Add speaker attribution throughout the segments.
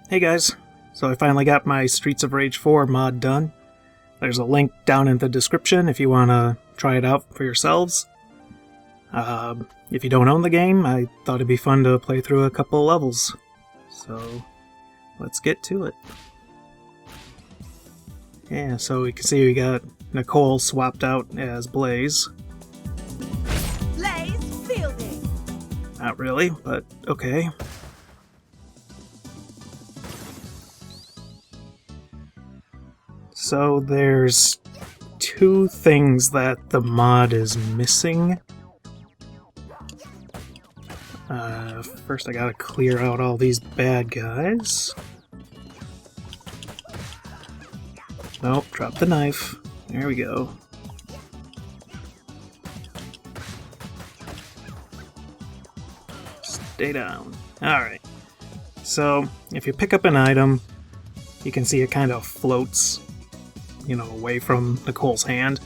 Speaker 1: Hey guys, so I finally got my Streets of Rage 4 mod done. There's a link down in the description if you want to try it out for yourselves. If you don't own the game, I thought it'd be fun to play through a couple levels. So, let's get to it. Yeah, so we can see we got Nicole swapped out as Blaze.
Speaker 2: Blaze fielding!
Speaker 1: Not really, but okay. So there's two things that the mod is missing. First I gotta clear out all these bad guys. Nope, drop the knife. There we go. Stay down. Alright. So, if you pick up an item, you can see it kind of floats, away from Nicole's hand.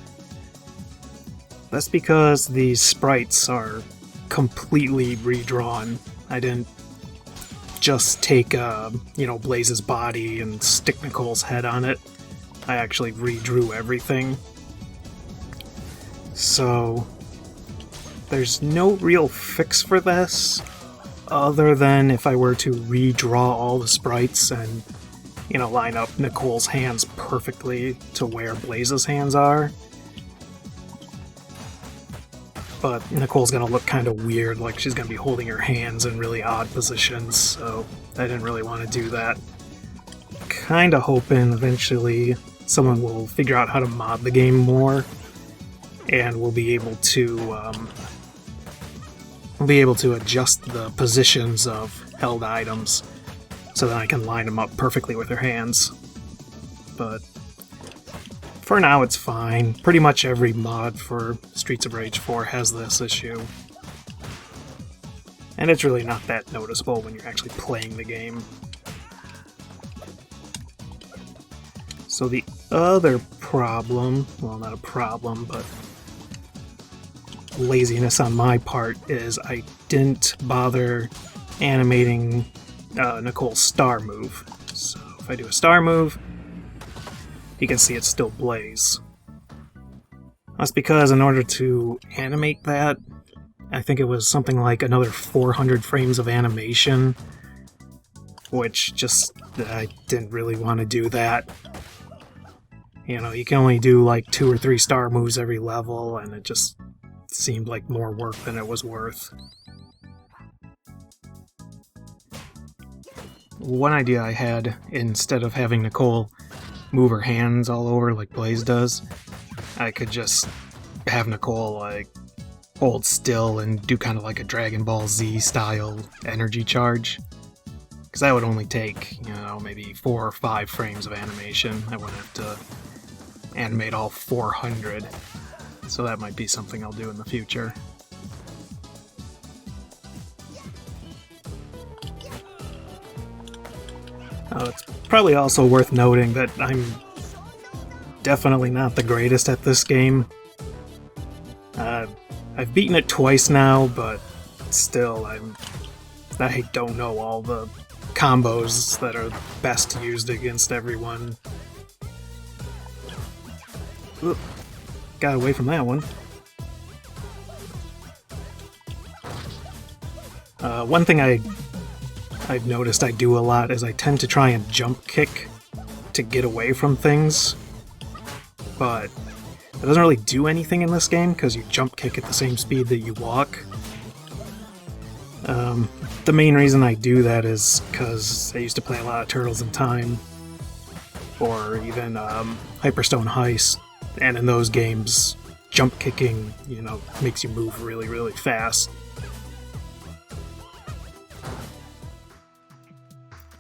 Speaker 1: That's because these sprites are completely redrawn. I didn't just take, Blaze's body and stick Nicole's head on it. I actually redrew everything. So, there's no real fix for this, other than if I were to redraw all the sprites and, line up Nicole's hands perfectly to where Blaze's hands are. But Nicole's gonna look kind of weird, like she's gonna be holding her hands in really odd positions, so I didn't really want to do that. Kinda hoping eventually someone will figure out how to mod the game more, and we'll be able to adjust the positions of held items so that I can line them up perfectly with her hands. But for now it's fine. Pretty much every mod for Streets of Rage 4 has this issue. And it's really not that noticeable when you're actually playing the game. So the other problem, well, not a problem, but laziness on my part, is I didn't bother animating Nicole's star move. So if I do a star move, you can see it's still Blaze. That's because in order to animate that, I think it was something like another 400 frames of animation, which I didn't really want to do that. You can only do like 2 or 3 star moves every level, and it just seemed like more work than it was worth. One idea I had, instead of having Nicole move her hands all over like Blaze does, I could just have Nicole hold still and do kind of like a Dragon Ball Z style energy charge. Because that would only take, maybe 4 or 5 frames of animation. I wouldn't have to animate all 400. So that might be something I'll do in the future. It's probably also worth noting that I'm definitely not the greatest at this game. I've beaten it twice now, but still, I don't know all the combos that are best used against everyone. Oop, got away from that one. One thing I've noticed I do a lot is I tend to try and jump kick to get away from things, but it doesn't really do anything in this game because you jump kick at the same speed that you walk. The main reason I do that is because I used to play a lot of Turtles in Time, or even Hyperstone Heist, and in those games, jump kicking, makes you move really, really fast.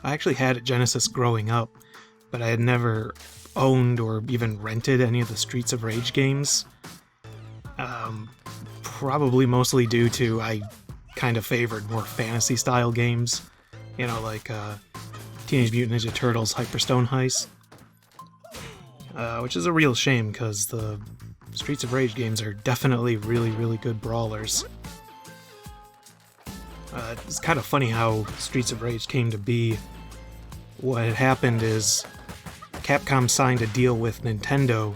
Speaker 1: I actually had a Genesis growing up, but I had never owned or even rented any of the Streets of Rage games. Probably mostly due to I kind of favored more fantasy-style games, like Teenage Mutant Ninja Turtles Hyperstone Heist. Which is a real shame, because the Streets of Rage games are definitely really, really good brawlers. It's kind of funny how Streets of Rage came to be. what had happened is Capcom signed a deal with Nintendo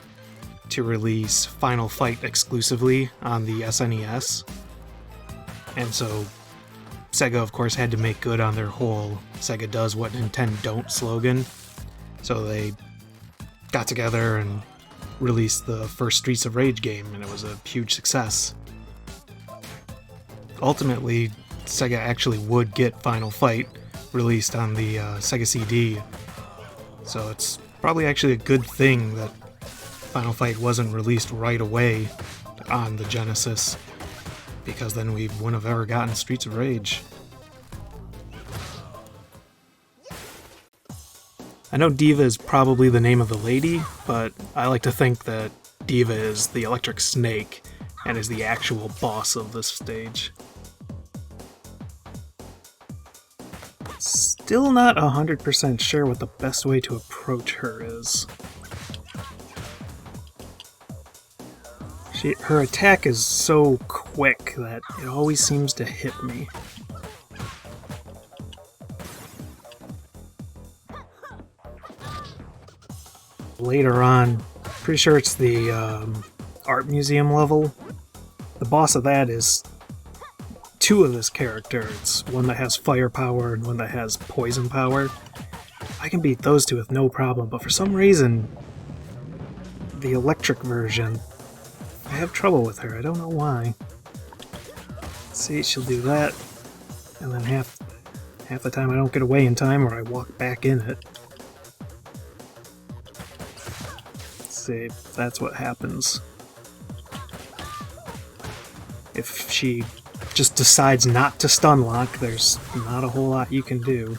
Speaker 1: to release Final Fight exclusively on the SNES. And so Sega, of course, had to make good on their whole Sega does what Nintendo don't slogan. So they got together and released the first Streets of Rage game, and it was a huge success. Ultimately, Sega actually would get Final Fight released on the Sega CD. So it's probably actually a good thing that Final Fight wasn't released right away on the Genesis, because then we wouldn't have ever gotten Streets of Rage. I know Diva is probably the name of the lady, but I like to think that Diva is the electric snake and is the actual boss of this stage. Still not 100% sure what the best way to approach her is. Her attack is so quick that it always seems to hit me. Later on, pretty sure it's the art museum level. The boss of that is two of this character. It's one that has firepower and one that has poison power. I can beat those two with no problem, but for some reason, the electric version, I have trouble with her. I don't know why. See, she'll do that, and then half the time I don't get away in time, or I walk back in it. See, that's what happens. If she just decides not to stun lock, there's not a whole lot you can do.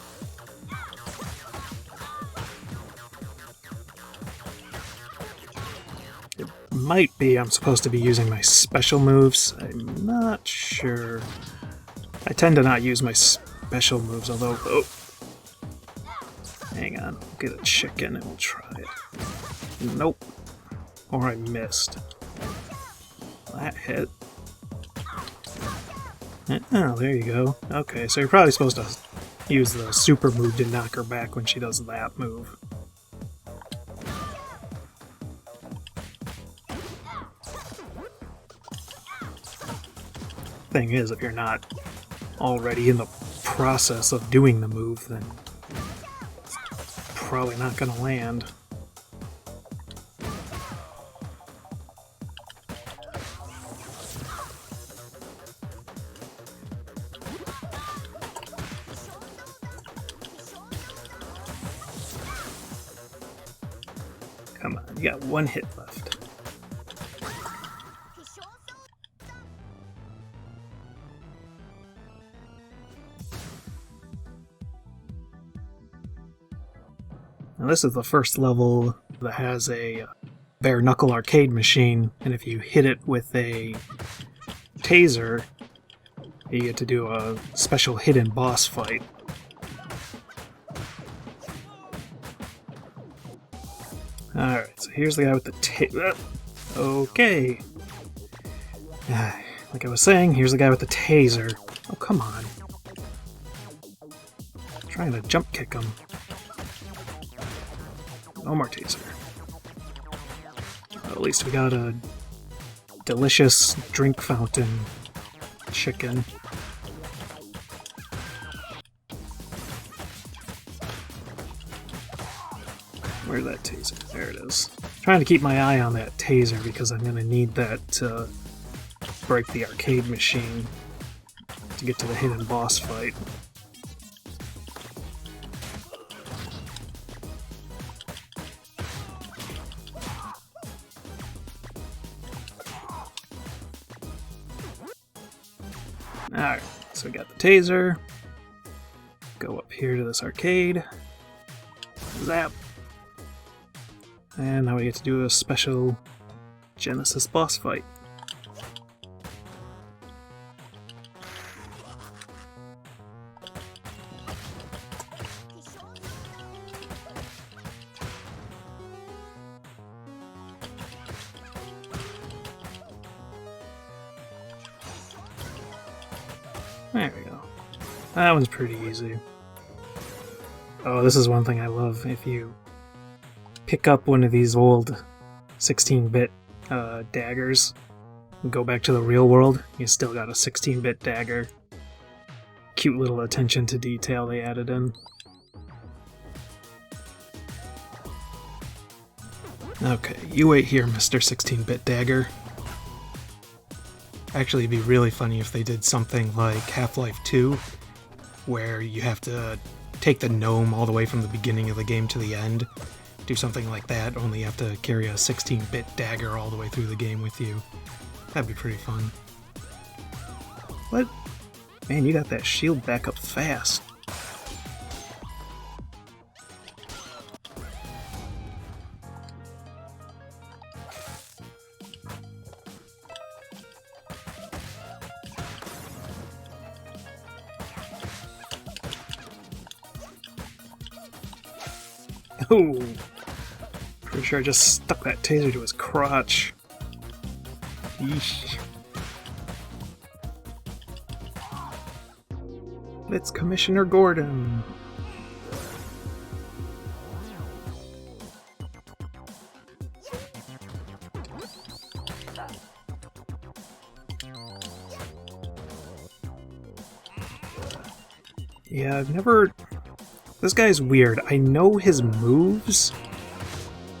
Speaker 1: It might be I'm supposed to be using my special moves. I'm not sure. I tend to not use my special moves, although... Oh. Hang on, we'll get a chicken and we'll try it. Nope. Or I missed. That hit. Oh, there you go. Okay, so you're probably supposed to use the super move to knock her back when she does that move. Thing is, if you're not already in the process of doing the move, then it's probably not going to land. Come on, you got one hit left. Now this is the first level that has a bare knuckle arcade machine, and if you hit it with a taser, you get to do a special hidden boss fight. Alright, so here's the guy with the taser. Okay. Like I was saying, here's the guy with the taser. Oh, come on. I'm trying to jump kick him. No more taser. Well, at least we got a delicious drink fountain chicken. Where's that taser? There it is. I'm trying to keep my eye on that taser because I'm going to need that to break the arcade machine to get to the hidden boss fight. Alright, so we got the taser. Go up here to this arcade. Zap. And now we get to do a special Genesis boss fight. There we go. That one's pretty easy. Oh, this is one thing I love. If you pick up one of these old 16-bit daggers and go back to the real world, you still got a 16-bit dagger. Cute little attention to detail they added in. Okay, you wait here, Mr. 16-bit dagger. Actually, it'd be really funny if they did something like Half-Life 2, where you have to take the gnome all the way from the beginning of the game to the end. Do something like that, only you have to carry a 16-bit dagger all the way through the game with you. That'd be pretty fun. What? Man, you got that shield back up fast. Oh! Pretty sure I just stuck that taser to his crotch. Yeesh. It's Commissioner Gordon. Yeah, I've never... This guy's weird. I know his moves,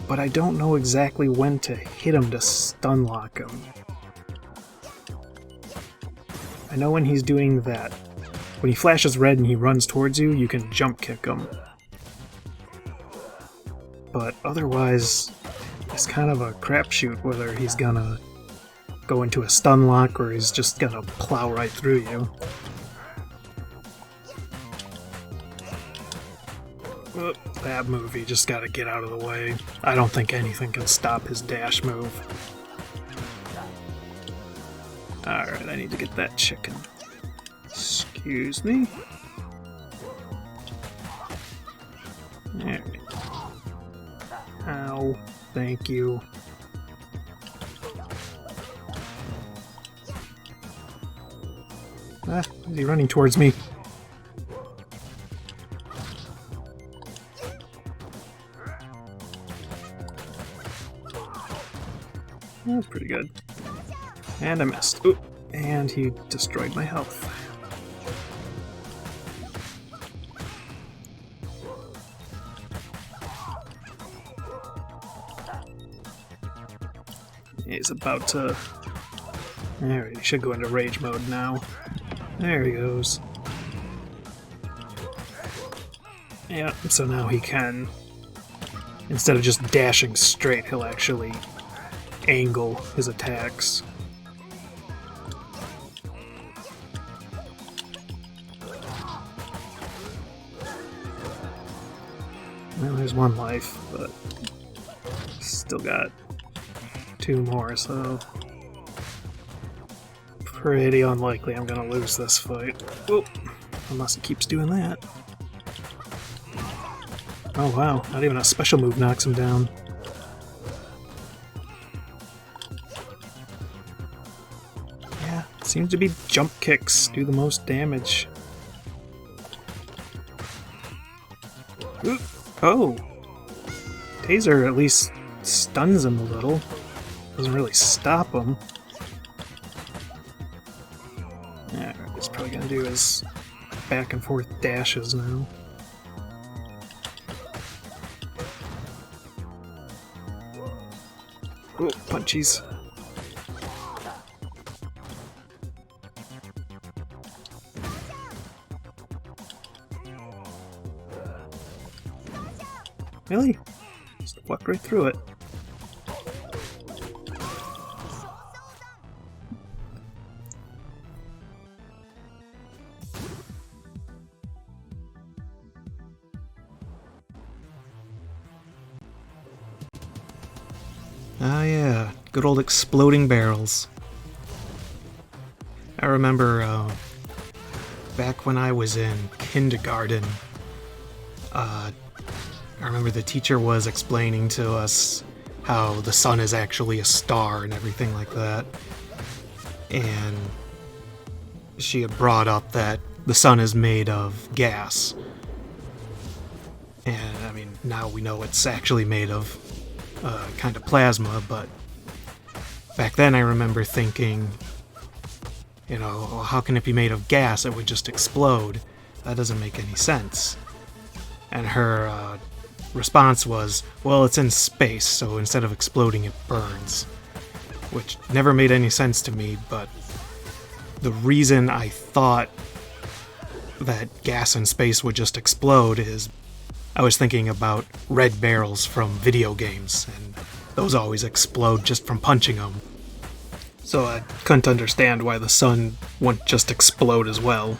Speaker 1: but I don't know exactly when to hit him to stun lock him. I know when he's doing that. When he flashes red and he runs towards you, you can jump kick him. But otherwise, it's kind of a crapshoot whether he's gonna go into a stun lock or he's just gonna plow right through you. Oh, that move, he just gotta get out of the way. I don't think anything can stop his dash move. Alright, I need to get that chicken. Excuse me? There we go. Ow. Thank you. Ah, is he running towards me? That's pretty good. And I missed. Ooh, and he destroyed my health. He's about to... There, he should go into rage mode now. There he goes. Yeah, so now he can... Instead of just dashing straight, he'll actually angle his attacks. Well, there's one life, but still got 2 more, so pretty unlikely I'm gonna lose this fight. Whoop. Unless he keeps doing that. Oh wow, not even a special move knocks him down. Yeah, seems to be jump kicks do the most damage. Ooh. Oh! Taser at least stuns him a little. Doesn't really stop him. Yeah, what he's probably gonna do is back and forth dashes now. Oh, punchies. Really? Just walked right through it. Ah yeah, good old exploding barrels. I remember back when I was in kindergarten, I remember the teacher was explaining to us how the sun is actually a star and everything like that. And she had brought up that the sun is made of gas. And, I mean, now we know it's actually made of kind of plasma, but back then I remember thinking, you know, well, how can it be made of gas? It would just explode. That doesn't make any sense. And her response was, well, it's in space, so instead of exploding, it burns. Which never made any sense to me, but the reason I thought that gas in space would just explode is I was thinking about red barrels from video games, and those always explode just from punching them. So I couldn't understand why the sun wouldn't just explode as well.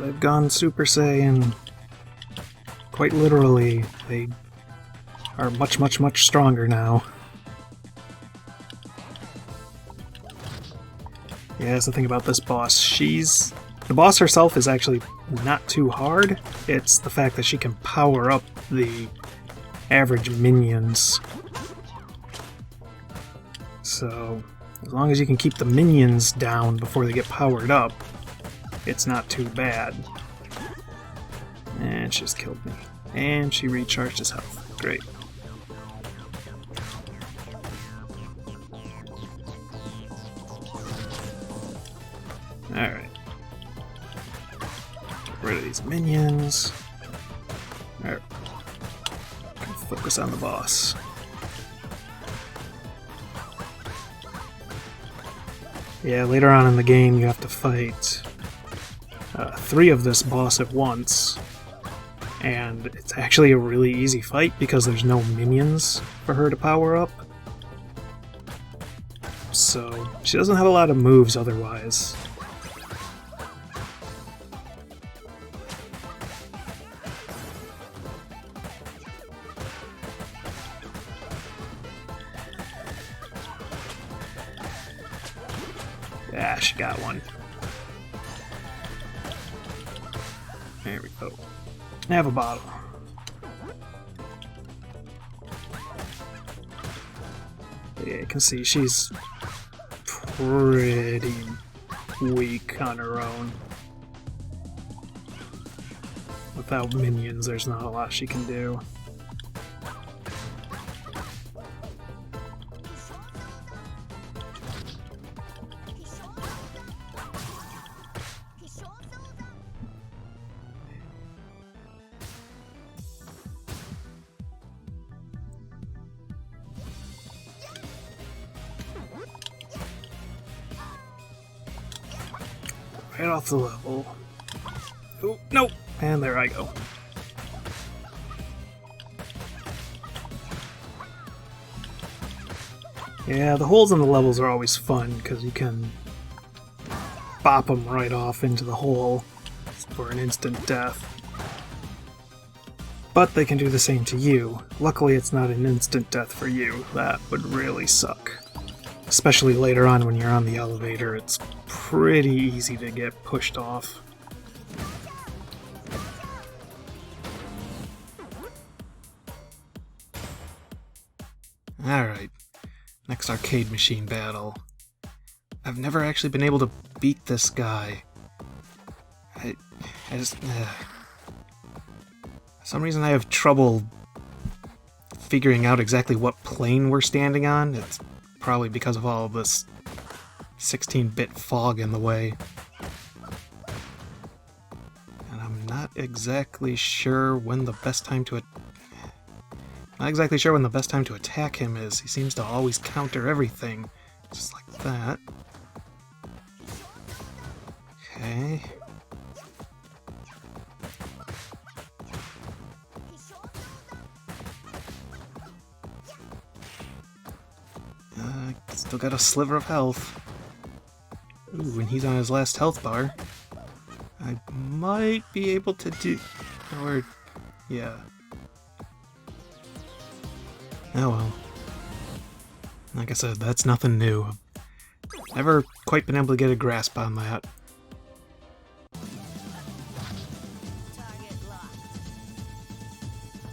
Speaker 1: They've gone Super Saiyan. Quite literally, they are much, much, much stronger now. Yeah, that's the thing about this boss. The boss herself is actually not too hard. It's the fact that she can power up the average minions. So, as long as you can keep the minions down before they get powered up, it's not too bad. And she just killed me. And she recharged his health. Great. Alright. Get rid of these minions. Alright. Focus on the boss. Yeah, later on in the game you have to fight 3 of this boss at once. And it's actually a really easy fight because there's no minions for her to power up. So she doesn't have a lot of moves otherwise. Ah, she got one. There we go. Have a bottle. Yeah, you can see she's pretty weak on her own. Without minions, there's not a lot she can do. Right off the level. Oh, no! And there I go. Yeah, the holes in the levels are always fun, because you can bop them right off into the hole for an instant death. But they can do the same to you. Luckily it's not an instant death for you. That would really suck. Especially later on when you're on the elevator, it's pretty easy to get pushed off. Alright, next arcade machine battle. I've never actually been able to beat this guy. I just... for some reason I have trouble figuring out exactly what plane we're standing on. It's probably because of all of this 16-bit fog in the way. And I'm not exactly sure when the best time to attack him is. He seems to always counter everything. Just like that. Okay. Still got a sliver of health. Ooh, and he's on his last health bar. I might be able to do... or... yeah. Oh well. Like I said, that's nothing new. Never quite been able to get a grasp on that.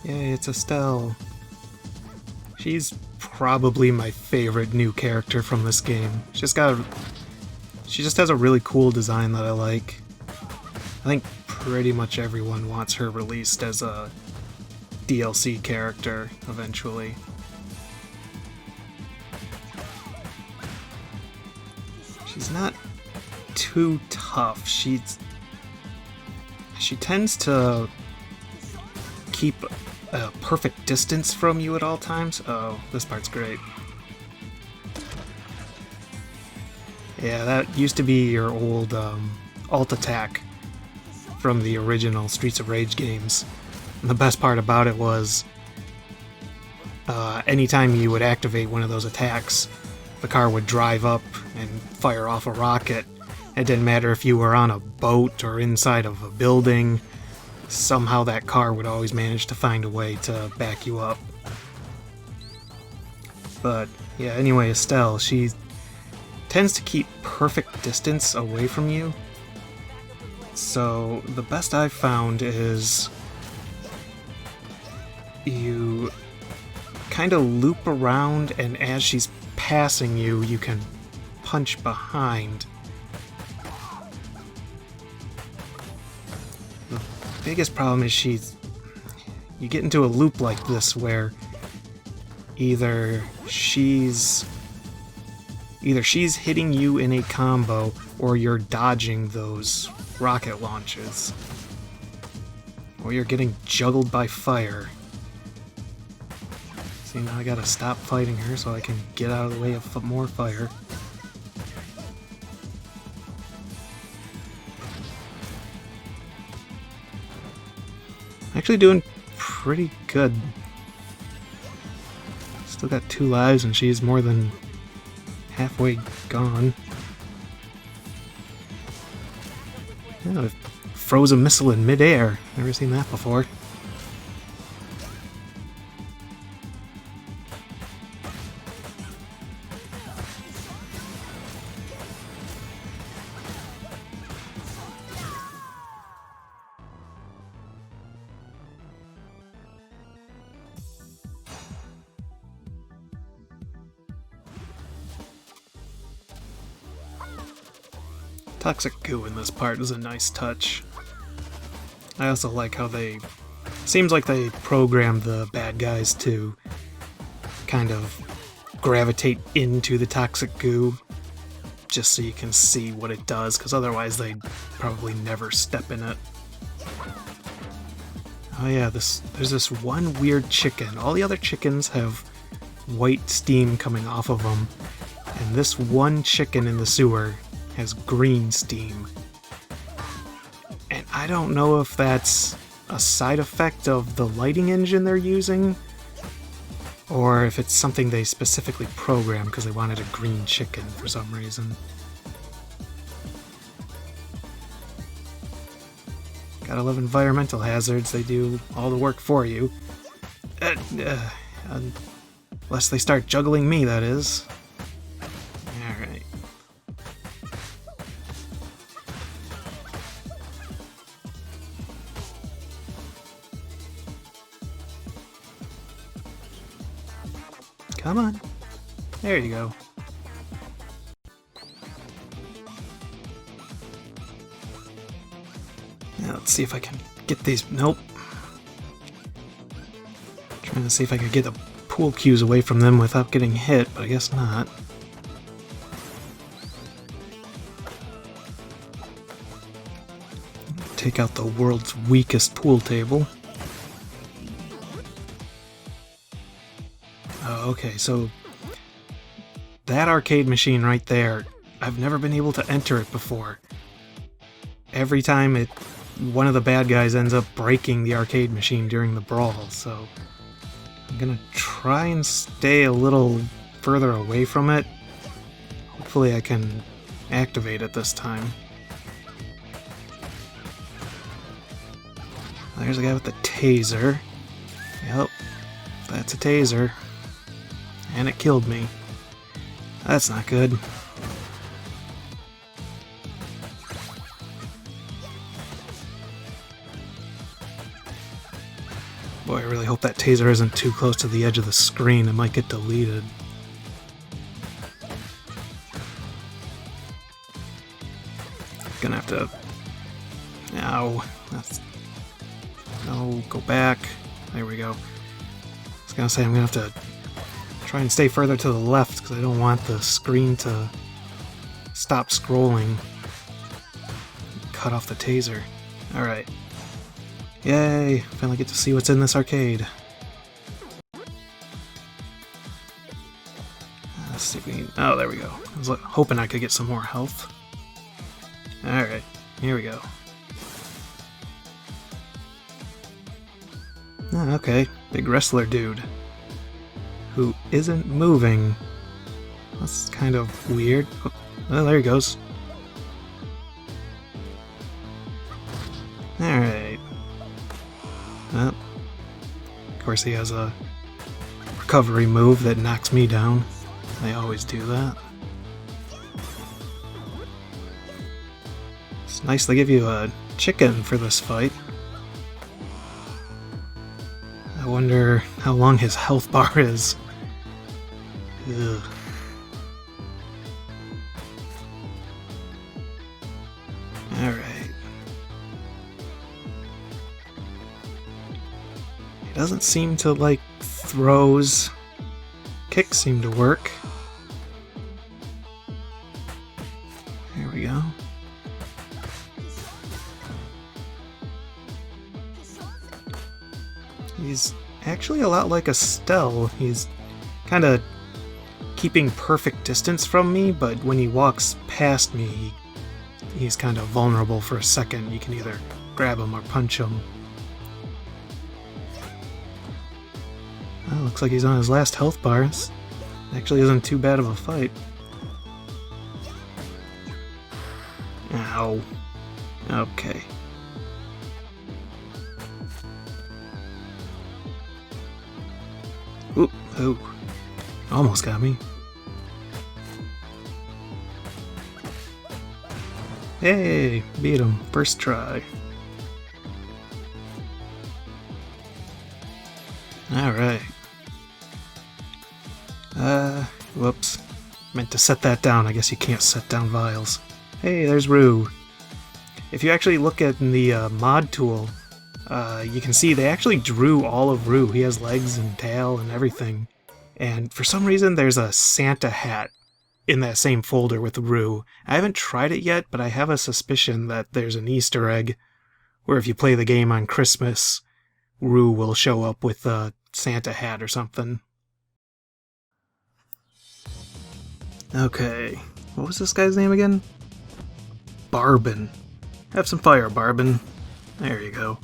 Speaker 1: Yay, it's Estelle. She's probably my favorite new character from this game. She just has a really cool design that I like. I think pretty much everyone wants her released as a DLC character eventually. She's not too tough. She tends to keep a perfect distance from you at all times. Oh, this part's great. Yeah, that used to be your old alt attack from the original Streets of Rage games. And the best part about it was anytime you would activate one of those attacks, the car would drive up and fire off a rocket. It didn't matter if you were on a boat or inside of a building, somehow that car would always manage to find a way to back you up. But yeah, anyway, Estelle, she tends to keep perfect distance away from you. So the best I've found is you kind of loop around, and as she's passing you, you can punch behind. The biggest problem is you get into a loop like this where either she's hitting you in a combo or you're dodging those rocket launches, or you're getting juggled by fire. See, now I gotta stop fighting her so I can get out of the way of more fire. Actually doing pretty good. Still got 2 lives and she's more than halfway gone. Yeah, I froze a missile in midair. Never seen that before. Toxic goo in this part is a nice touch. I also like how seems like they programmed the bad guys to kind of gravitate into the toxic goo just so you can see what it does, because otherwise they'd probably never step in it. Oh yeah, there's this one weird chicken. All the other chickens have white steam coming off of them, and this one chicken in the sewer has green steam. And I don't know if that's a side effect of the lighting engine they're using, or if it's something they specifically programmed because they wanted a green chicken for some reason. Gotta love environmental hazards, they do all the work for you. Unless they start juggling me, that is. Alright. Come on. There you go. Now let's see if I can get these. Nope. Trying to see if I could get the pool cues away from them without getting hit, but I guess not. Take out the world's weakest pool table. Okay, so that arcade machine right there, I've never been able to enter it before. Every time one of the bad guys ends up breaking the arcade machine during the brawl, so I'm gonna try and stay a little further away from it. Hopefully I can activate it this time. There's a guy with the taser. Yep, that's a taser. And it killed me. That's not good. Boy, I really hope that taser isn't too close to the edge of the screen. It might get deleted. Gonna have to... Ow. No, go back. There we go. I was gonna say I'm gonna have to try and stay further to the left because I don't want the screen to stop scrolling. Cut off the taser. Alright. Yay! Finally get to see what's in this arcade. Let's see if we can... Oh, there we go. I was hoping I could get some more health. Alright, here we go. Oh, okay, big wrestler dude. Who isn't moving. That's kind of weird. Oh, there he goes. Alright. Well, of course he has a recovery move that knocks me down. They always do that. It's nice they give you a chicken for this fight. I wonder how long his health bar is. Ugh. Alright. He doesn't seem to like throws. Kicks seem to work. There we go. He's actually a lot like Estelle. He's kind of keeping perfect distance from me, but when he walks past me, he's kind of vulnerable for a second. You can either grab him or punch him. Well, looks like he's on his last health bars. Actually isn't too bad of a fight. Ow. Okay. Ooh, ooh. Almost got me. Hey, beat him. First try. Alright. Whoops. Meant to set that down. I guess you can't set down vials. Hey, there's Rue. If you actually look at the mod tool, you can see they actually drew all of Rue. He has legs and tail and everything. And for some reason, there's a Santa hat in that same folder with Rue. I haven't tried it yet, but I have a suspicion that there's an Easter egg where if you play the game on Christmas, Rue will show up with a Santa hat or something. Okay, what was this guy's name again? Barbin. Have some fire, Barbin. There you go.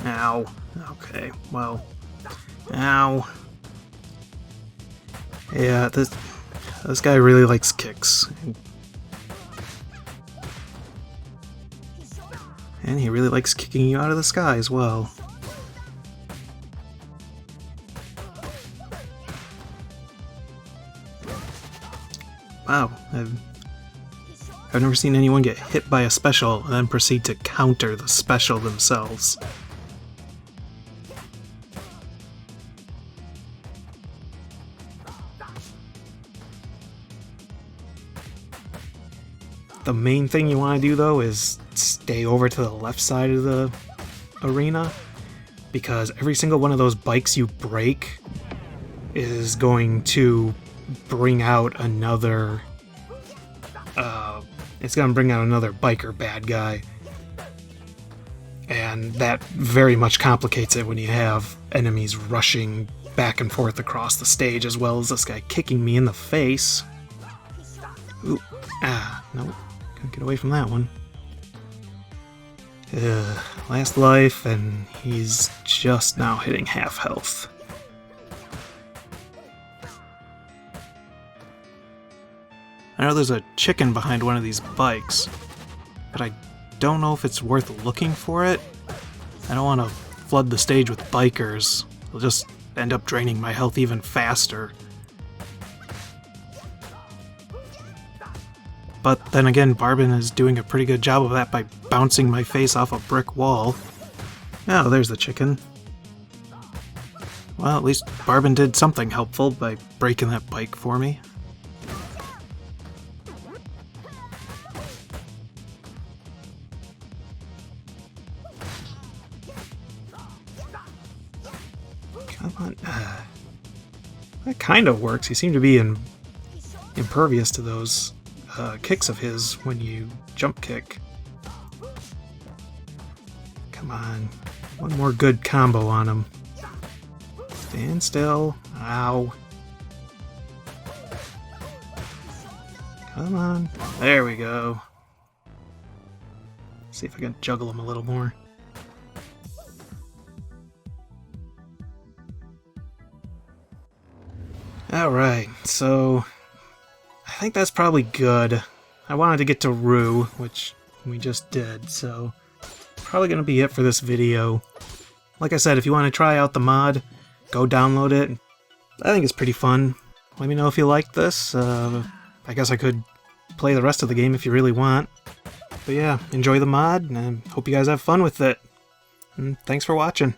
Speaker 1: Ow. Okay, well. Ow. Yeah, this guy really likes kicks. And he really likes kicking you out of the sky as well. Wow, I've never seen anyone get hit by a special and then proceed to counter the special themselves. The main thing you want to do, though, is stay over to the left side of the arena, because every single one of those bikes you break is going to bring out another... it's going to bring out another biker bad guy. And that very much complicates it when you have enemies rushing back and forth across the stage, as well as this guy kicking me in the face. Ooh. Ah, no. Couldn't get away from that one. Last life, and he's just now hitting half health. I know there's a chicken behind one of these bikes, but I don't know if it's worth looking for it. I don't want to flood the stage with bikers. They'll just end up draining my health even faster. But then again, Barbin is doing a pretty good job of that by bouncing my face off a brick wall. Oh, there's the chicken. Well, at least Barbin did something helpful by breaking that bike for me. Come on. That kind of works. He seemed to be impervious to those kicks of his when you jump kick. Come on. One more good combo on him. Stand still. Ow. Come on. There we go. See if I can juggle him a little more. Alright, so I think that's probably good. I wanted to get to Rue, which we just did, so probably going to be it for this video. Like I said, if you want to try out the mod, go download it. I think it's pretty fun. Let me know if you like this. I guess I could play the rest of the game if you really want. But yeah, enjoy the mod, and I hope you guys have fun with it. And thanks for watching.